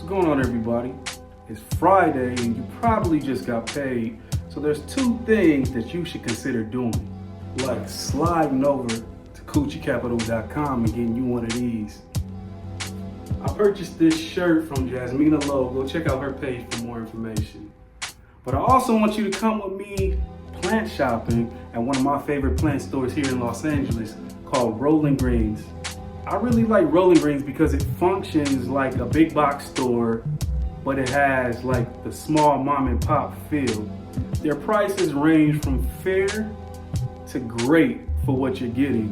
going on, everybody? It's Friday and you probably just got paid. So there's two things that you should consider doing, like sliding over to coochiecapital.com and getting you one of these. I purchased this shirt from Jasmina Lowe. Go check out her page for more information. But I also want you to come with me plant shopping at one of my favorite plant stores here in Los Angeles called Rolling Greens. I really like Rolling Greens because it functions like a big box store, but it has like the small mom and pop feel. Their prices range from fair to great for what you're getting.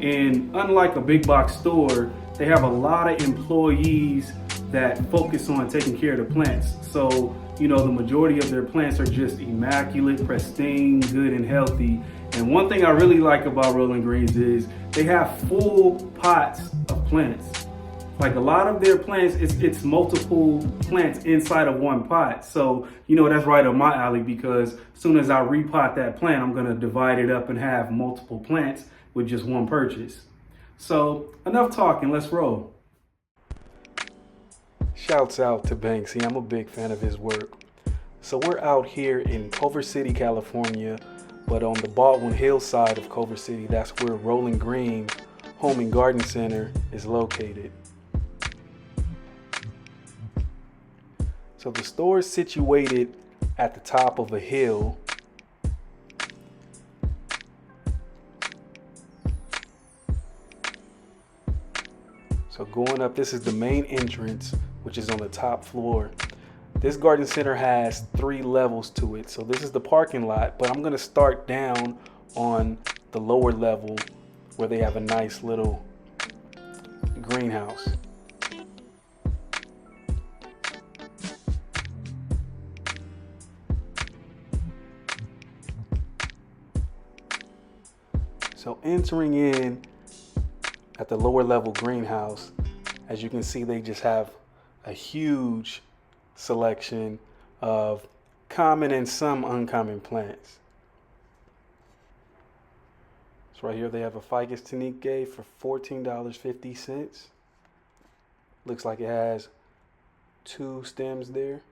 And unlike a big box store, they have a lot of employees that focus on taking care of the plants. So, the majority of their plants are just immaculate, pristine, good and healthy. And one thing I really like about Rolling Greens is they have full pots of plants. Like a lot of their plants, it's multiple plants inside of one pot. So, that's right up my alley because as soon as I repot that plant, I'm gonna divide it up and have multiple plants with just one purchase. So enough talking, let's roll. Shouts out to Banksy, I'm a big fan of his work. So we're out here in Culver City, California, but on the Baldwin Hills side of Culver City, that's where Rolling Greens Home and Garden Center is located. So the store is situated at the top of a hill. So going up, this is the main entrance, which is on the top floor. This garden center has 3 levels to it. So this is the parking lot, but I'm gonna start down on the lower level where they have a nice little greenhouse. So entering in at the lower level greenhouse, as you can see, they just have a huge selection of common and some uncommon plants. So right here they have a Ficus Tanique for $14.50. Looks like it has 2 stems there.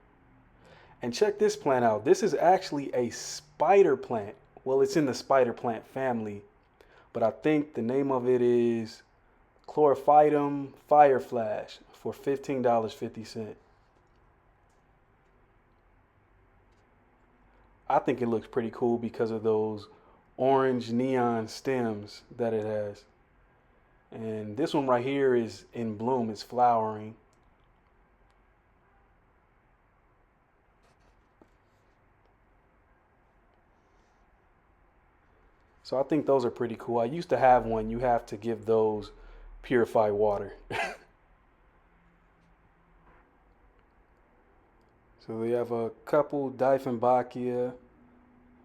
And check this plant out. This is actually a spider plant. Well, it's in the spider plant family, but I think the name of it is Chlorophytum Fire Flash for $15.50. I think it looks pretty cool because of those orange neon stems that it has. And this one right here is in bloom, it's flowering. So I think those are pretty cool. I used to have one. You have to give those purified water. So they have a couple Dieffenbachia.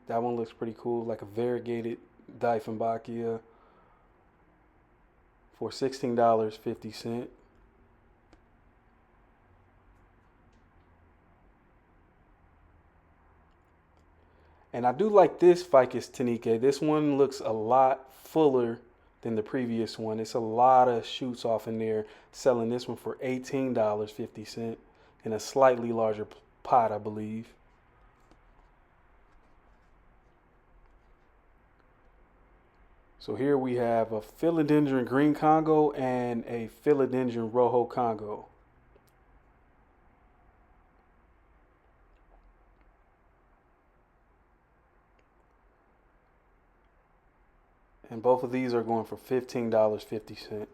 That one looks pretty cool, like a variegated Dieffenbachia for $16.50. And I do like this Ficus Tanique. This one looks a lot fuller than the previous one. It's a lot of shoots off in there. Selling this one for $18.50 in a slightly larger pot, I believe. So here we have a Philodendron Green Congo and a Philodendron Rojo Congo. And both of these are going for $15.50.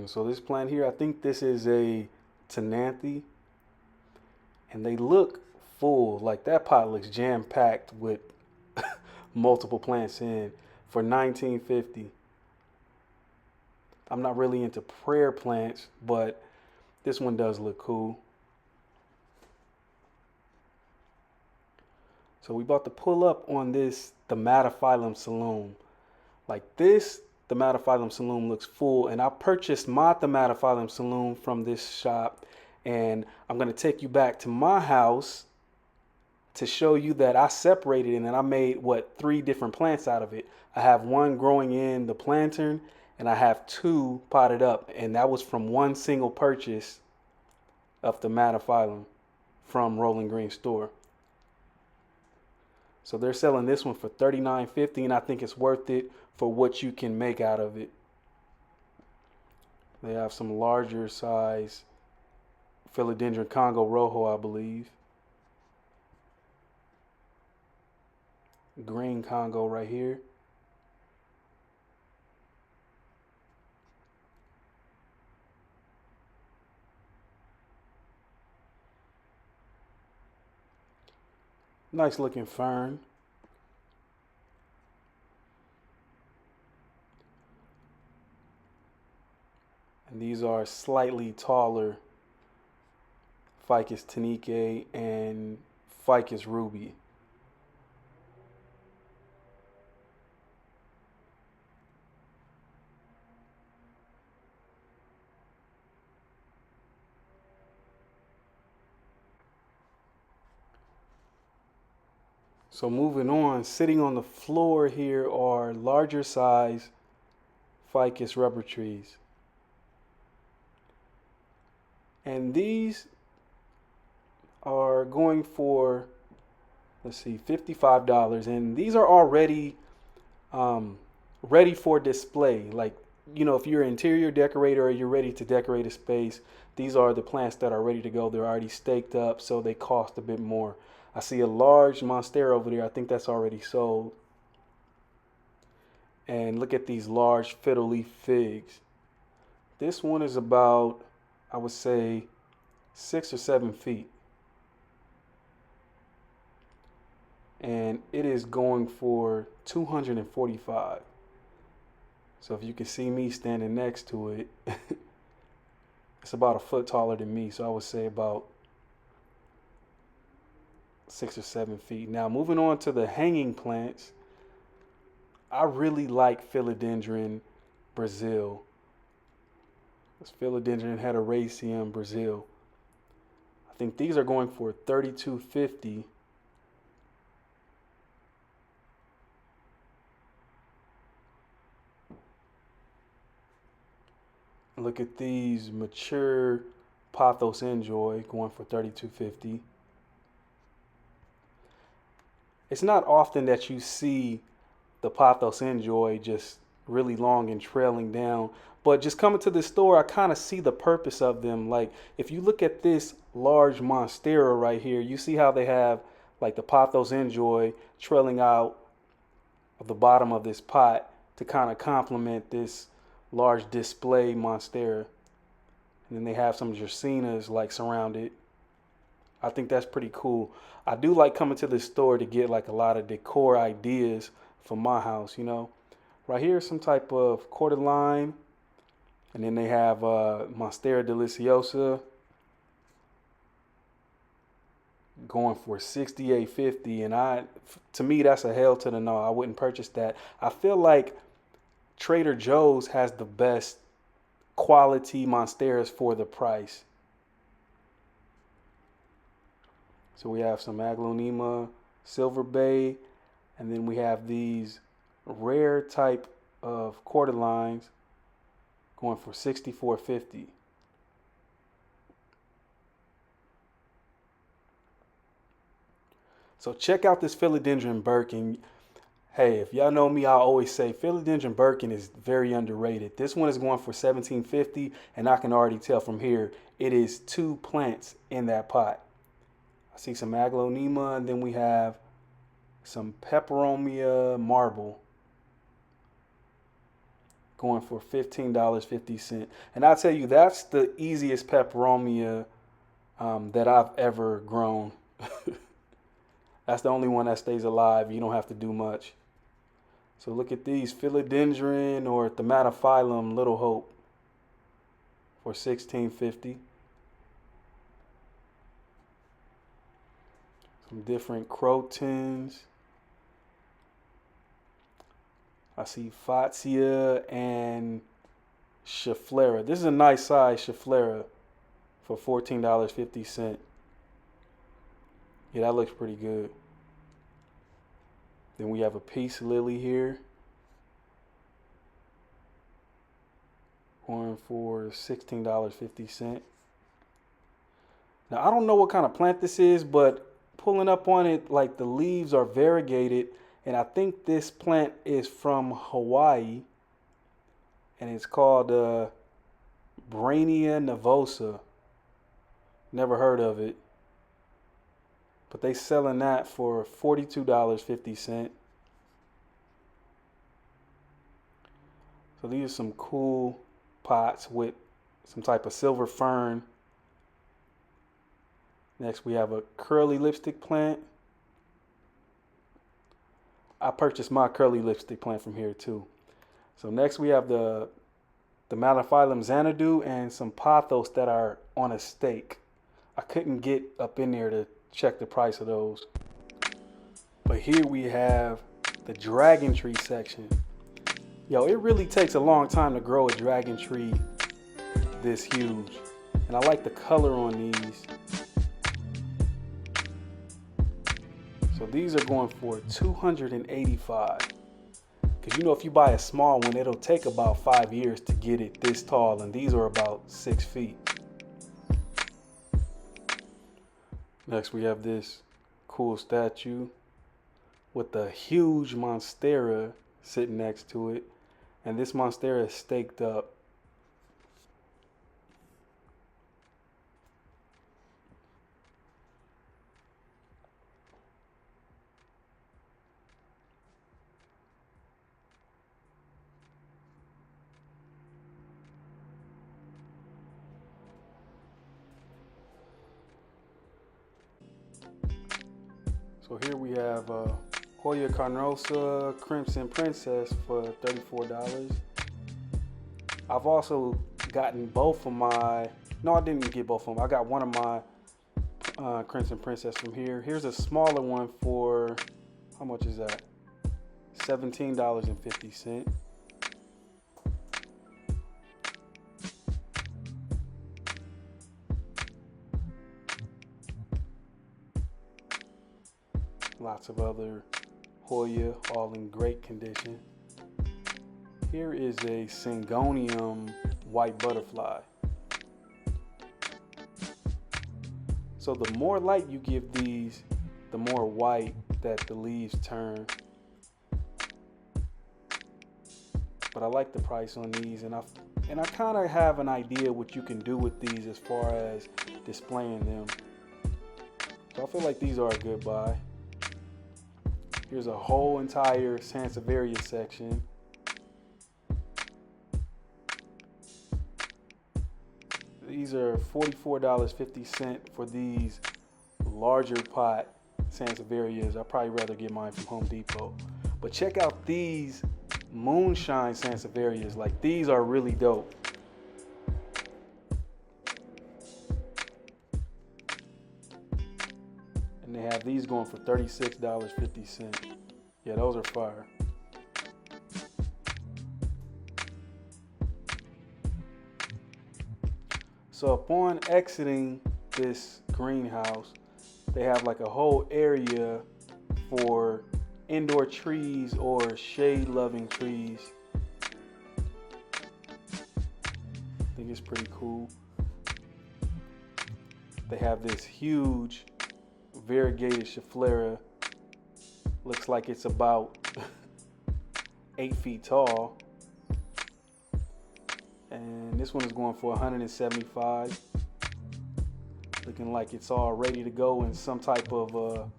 So this plant here, I think this is a Tenanthe, and they look full. Like that pot looks jam-packed with multiple plants in for $19.50. I'm not really into prayer plants, but this one does look cool. So we about to pull up on this Dermatophyllum Saloon. Like this Dermatophyllum Saloon looks full, and I purchased my Dermatophyllum Saloon from this shop, And I'm going to take you back to my house to show you that I separated it and I made what 3 different plants out of it. I have one growing in the planter and I have 2 potted up, and that was from one single purchase of the Mataphyllum from Rolling Green store. So they're selling this one for $39.50, and I think it's worth it for what you can make out of it. They have some larger size Philodendron Congo Rojo, I believe. Green Congo right here. Nice looking fern. And these are slightly taller Ficus Tanique and Ficus Ruby. So moving on, sitting on the floor here are larger size Ficus rubber trees. And these are going for, let's see, $55. And these are already ready for display. Like, you know, if you're an interior decorator or you're ready to decorate a space, these are the plants that are ready to go. They're already staked up, so they cost a bit more. I see a large monstera over there. I think that's already sold. And look at these large fiddle leaf figs. This one is about, I would say, 6 or 7 feet. And it is going for $245. So if you can see me standing next to it, it's about a foot taller than me. So I would say about 6 or 7 feet. Now moving on to the hanging plants, I really like Philodendron Brazil. It's Philodendron Heteroraceum Brazil. I think these are going for $32.50. Look at these mature Pothos Enjoy going for $32.50. It's not often that you see the Pothos Enjoy just really long and trailing down, but just coming to the store, I kind of see the purpose of them. Like, if you look at this large monstera right here, you see how they have like the Pothos Enjoy trailing out of the bottom of this pot to kind of complement this large display monstera. And then they have some Dracaenas like surrounded. I think that's pretty cool. I do like coming to the store to get like a lot of decor ideas for my house, you know. Right here, some type of cordyline. And then they have Monstera deliciosa going for $68.50. And to me, that's a hell to the no. I wouldn't purchase that. I feel like Trader Joe's has the best quality monsteras for the price. So we have some Aglaonema Silver Bay, and then we have these rare type of cordylines going for $64.50. So check out this Philodendron Burke. And hey, if y'all know me, I always say Philodendron Burke is very underrated. This one is going for $17.50, and I can already tell from here it is 2 plants in that pot. I see some Aglaonema, and then we have some Peperomia Marble going for $15.50. And I'll tell you, that's the easiest Peperomia that I've ever grown. That's the only one that stays alive. You don't have to do much. So look at these, Philodendron or Thematophyllum Little Hope for $16.50. Some different crotons. I see Fatsia and Schefflera. This is a nice size Schefflera for $14.50. Yeah, that looks pretty good. Then we have a peace lily here, going for $16.50. Now, I don't know what kind of plant this is, but pulling up on it, like the leaves are variegated, and I think this plant is from Hawaii, and it's called Brainia Nervosa. Never heard of it, but they selling that for $42.50. So these are some cool pots with some type of silver fern. Next we have a curly lipstick plant. I purchased my curly lipstick plant from here too. So next we have the Malaphyllum Xanadu and some pothos that are on a stake. I couldn't get up in there to check the price of those. But here we have the dragon tree section. Yo, it really takes a long time to grow a dragon tree this huge. And I like the color on these. So these are going for $285. Because you know, if you buy a small one, it'll take about 5 years to get it this tall, and these are about 6 feet. Next we have this cool statue with a huge monstera sitting next to it, and this monstera is staked up. So here we have Hoya Carnosa Crimson Princess for $34. I've also gotten both of my, no, I didn't get both of them. I got one of my Crimson Princess from here. Here's a smaller one for, how much is that? $17.50. Lots of other Hoya, all in great condition. Here is a Syngonium white butterfly. So the more light you give these, the more white that the leaves turn. But I like the price on these, and I kind of have an idea what you can do with these as far as displaying them. So I feel like these are a good buy. Here's a whole entire Sansevieria section. These are $44.50 for these larger pot Sansevierias. I'd probably rather get mine from Home Depot. But check out these moonshine Sansevierias. Like, these are really dope. And they have these going for $36.50. Yeah, those are fire. So upon exiting this greenhouse, they have like a whole area for indoor trees or shade-loving trees. I think it's pretty cool. They have this huge variegated Schefflera. Looks like it's about 8 feet tall. And this one is going for $175. Looking like it's all ready to go in some type of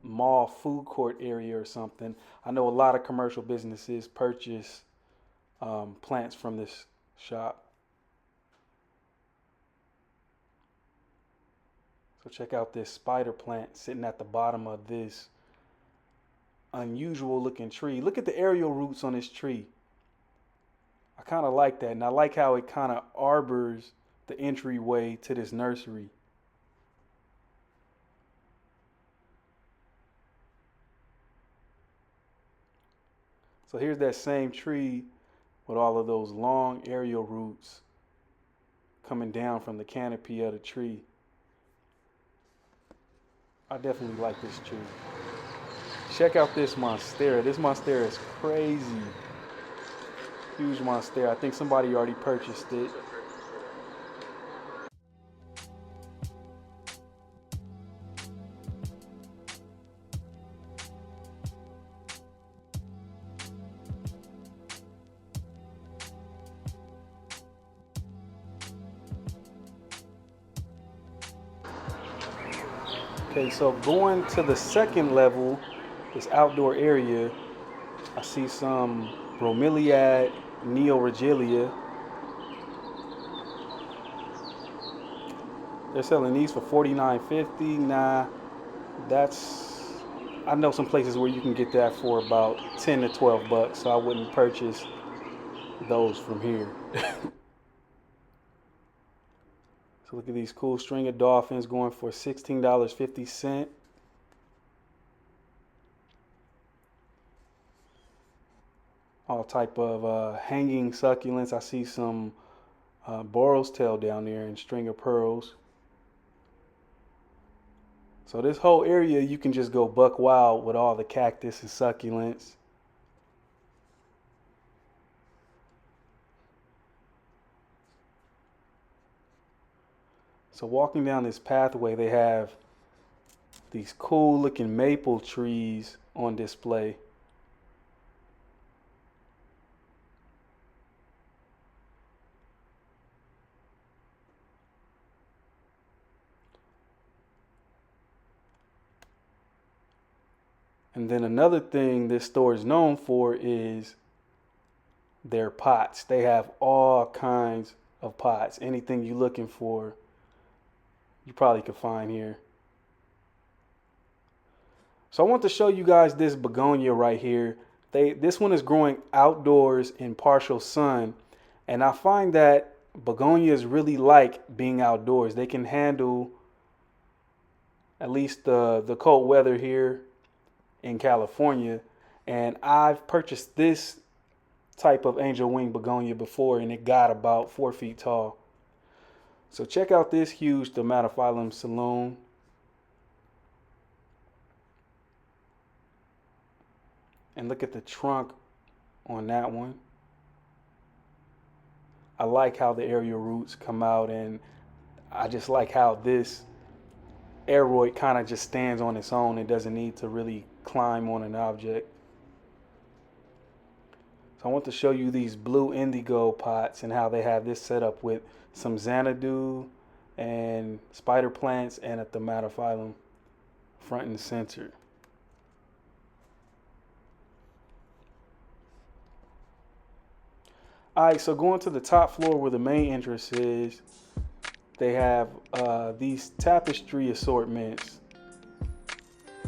mall food court area or something. I know a lot of commercial businesses purchase plants from this shop. So check out this spider plant sitting at the bottom of this unusual looking tree. Look at the aerial roots on this tree. I kind of like that, and I like how it kind of arbors the entryway to this nursery. So here's that same tree with all of those long aerial roots. coming down from the canopy of the tree. I definitely like this tree. Check out this monstera. This monstera is crazy. Huge monstera. I think somebody already purchased it. Okay, so going to the second level, this outdoor area, I see some bromeliad neoregelia. They're selling these for $49.50. Nah, I know some places where you can get that for about 10 to 12 bucks, so I wouldn't purchase those from here. So look at these cool string of dolphins going for $16.50. All type of hanging succulents. I see some Borrow's tail down there and string of pearls. So this whole area you can just go buck wild with all the cactus and succulents. So walking down this pathway, they have these cool looking maple trees on display. And then another thing this store is known for is their pots. They have all kinds of pots. Anything you're looking for, you probably could find here. So I want to show you guys this begonia right here. This one is growing outdoors in partial sun. And I find that begonias really like being outdoors. They can handle at least the cold weather here in California. And I've purchased this type of angel wing begonia before, and it got about 4 feet tall. So check out this huge Dermatophyllum saloon. And look at the trunk on that one. I like how the aerial roots come out, and I just like how this Aroid kind of just stands on its own. It doesn't need to really climb on an object. So I want to show you these blue indigo pots and how they have this set up with some Xanadu and spider plants and a Dermatophyllum front and center. Alright, so going to the top floor where the main entrance is, they have these tapestry assortments.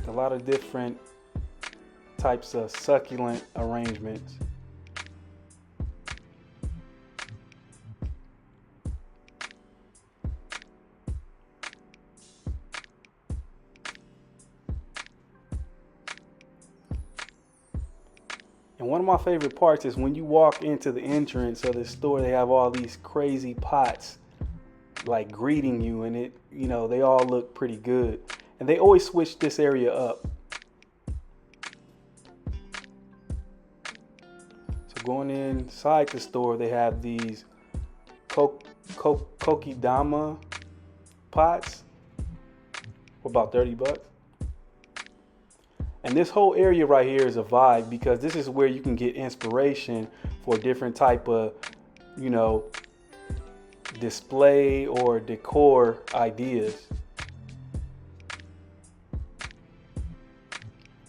A lot of different types of succulent arrangements. And one of my favorite parts is when you walk into the entrance of the store, they have all these crazy pots like greeting you, and it, you know, they all look pretty good. And they always switch this area up. So going inside the store, they have these Kokidama pots for about 30 bucks. And this whole area right here is a vibe because this is where you can get inspiration for different type of, you know, display or decor ideas.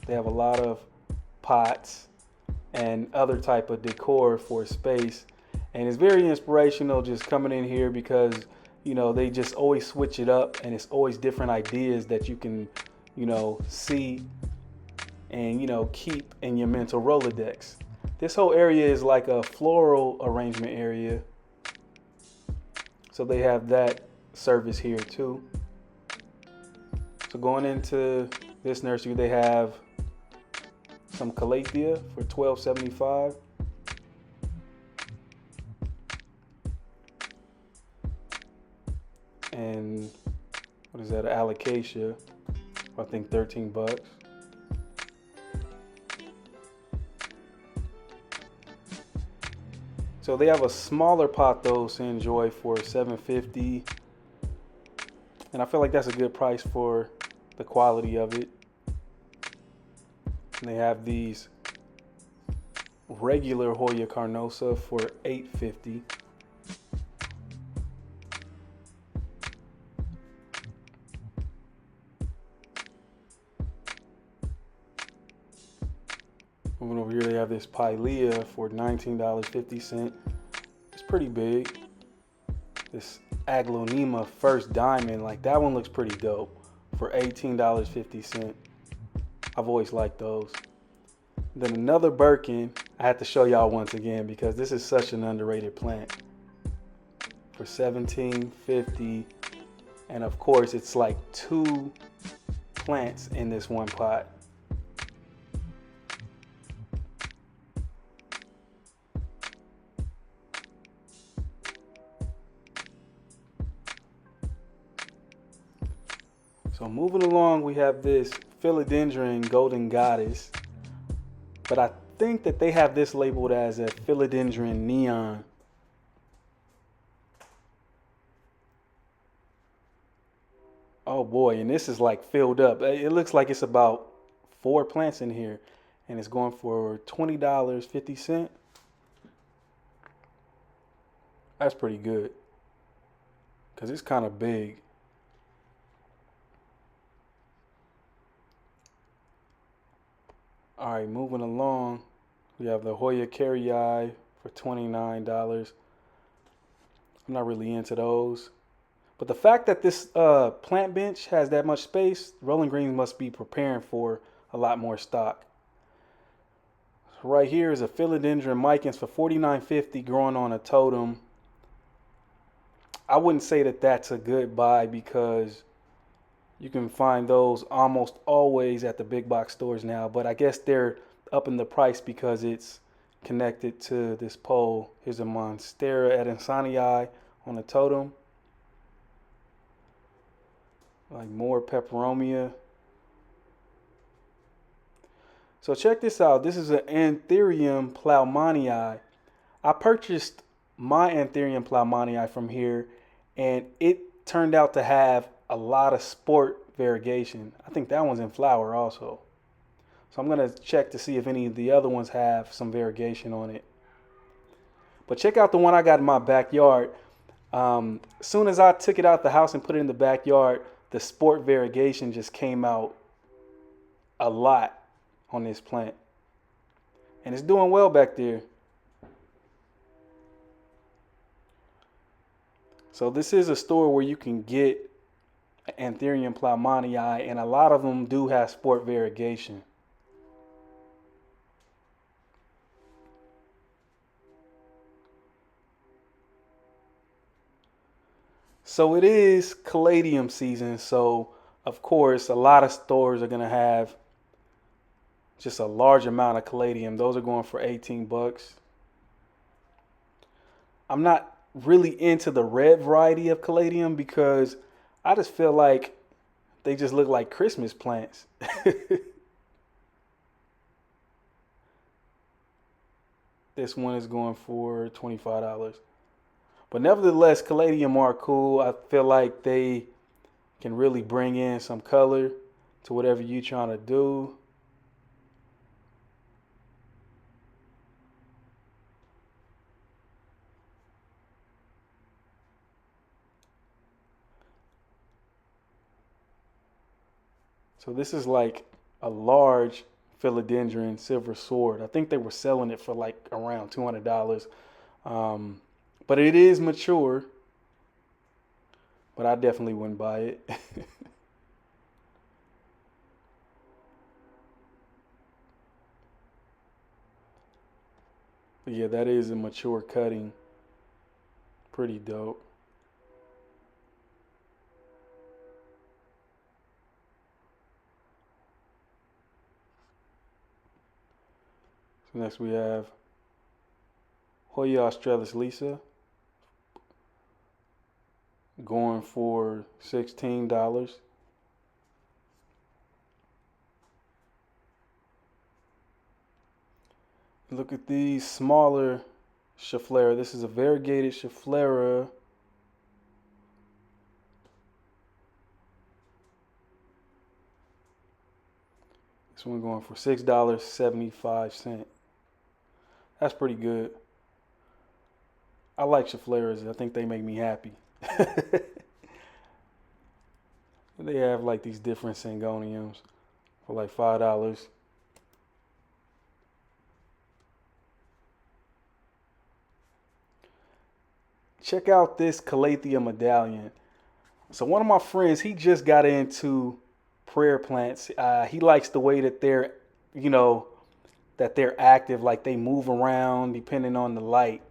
They have a lot of pots and other type of decor for space. And it's very inspirational just coming in here because, you know, they just always switch it up and it's always different ideas that you can, you know, see and, you know, keep in your mental Rolodex. This whole area is like a floral arrangement area. So they have that service here too. So going into this nursery, they have some Caladium for $12.75. acacia, I think 13 bucks. So they have a smaller pothos to enjoy for $7.50, and I feel like that's a good price for the quality of it. And they have these regular Hoya carnosa for $8.50. Moving over here, they have this Pilea for $19.50. It's pretty big. This Aglonema First Diamond, like that one looks pretty dope for $18.50. I've always liked those. Then another Birkin, I had to show y'all once again because this is such an underrated plant, for $17.50. And of course, it's like 2 plants in this one pot. So moving along, we have this Philodendron Golden Goddess, but I think that they have this labeled as a Philodendron Neon. Oh boy, and this is like filled up. It looks like it's about 4 plants in here, and it's going for $20.50. That's pretty good, because it's kind of big. All right, moving along, we have the Hoya Carrii for $29. I'm not really into those. But the fact that this plant bench has that much space, Rolling Greens must be preparing for a lot more stock. So right here is a Philodendron Micans for $49.50 growing on a totem. I wouldn't say that that's a good buy because you can find those almost always at the big box stores now, but I guess they're upping the price because it's connected to this pole. Here's a Monstera Adansonii on a totem. Like more peperomia. So check this out. This is an Anthurium Plougmanii. I purchased my Anthurium Plougmanii from here, and it turned out to have a lot of sport variegation. I think that one's in flower also. So I'm going to check to see if any of the other ones have some variegation on it. But check out the one I got in my backyard. As soon as I took it out the house and put it in the backyard, the sport variegation just came out a lot on this plant. And it's doing well back there. So this is a store where you can get Anthurium Plougmanii, and a lot of them do have sport variegation. So it is Caladium season, so of course a lot of stores are gonna have just a large amount of Caladium. Those are going for 18 bucks. I'm not really into the red variety of Caladium because I just feel like they just look like Christmas plants. This one is going for $25. But nevertheless, Caladium are cool. I feel like they can really bring in some color to whatever you're trying to do. So this is like a large Philodendron Silver Sword. I think they were selling it for like around $200. But it is mature. But I definitely wouldn't buy it. But yeah, that is a mature cutting. Pretty dope. So next we have Hoya Australis Lisa, going for $16. Look at these smaller Schefflera. This is a variegated Schefflera. This one going for $6.75. That's pretty good. I like Scheffleras. I think they make me happy. They have like these different Begonias for like $5. Check out this Caladium medallion. So one of my friends, he just got into prayer plants. He likes the way that they're, that they're active, like they move around depending on the light.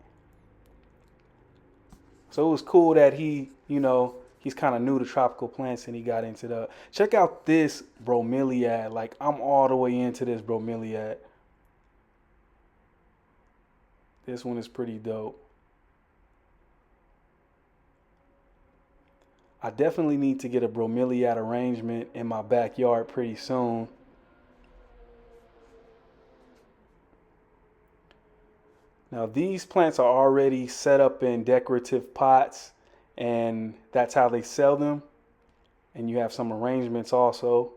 So it was cool that he, he's kind of new to tropical plants and he got into the. Check out this bromeliad. Like I'm all the way into this bromeliad. This one is pretty dope. I definitely need to get a bromeliad arrangement in my backyard pretty soon. Now these plants are already set up in decorative pots, and that's how they sell them. And you have some arrangements also.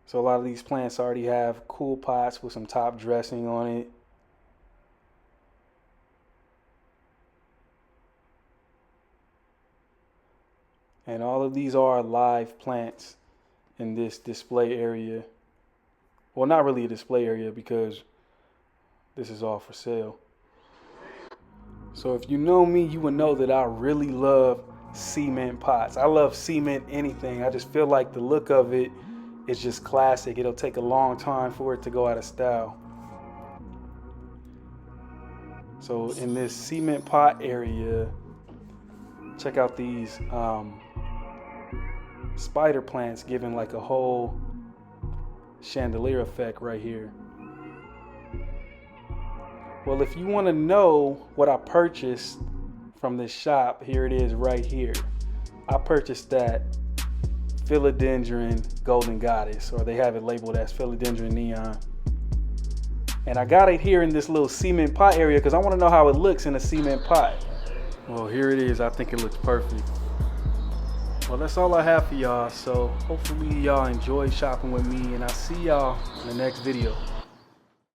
So a lot of these plants already have cool pots with some top dressing on it. And all of these are live plants in this display area. Well, not really a display area because this is all for sale. So if you know me, you would know that I really love cement pots. I love cement anything. I just feel like the look of it is just classic. It'll take a long time for it to go out of style. So in this cement pot area, check out these spider plants giving like a whole chandelier effect right here. Well, if you want to know what I purchased from this shop, here it is right here. I purchased that Philodendron Golden Goddess, or they have it labeled as Philodendron Neon. And I got it here in this little cement pot area because I want to know how it looks in a cement pot. Well, here it is. I think it looks perfect. Well, that's all I have for y'all. So hopefully y'all enjoy shopping with me, and I'll see y'all in the next video.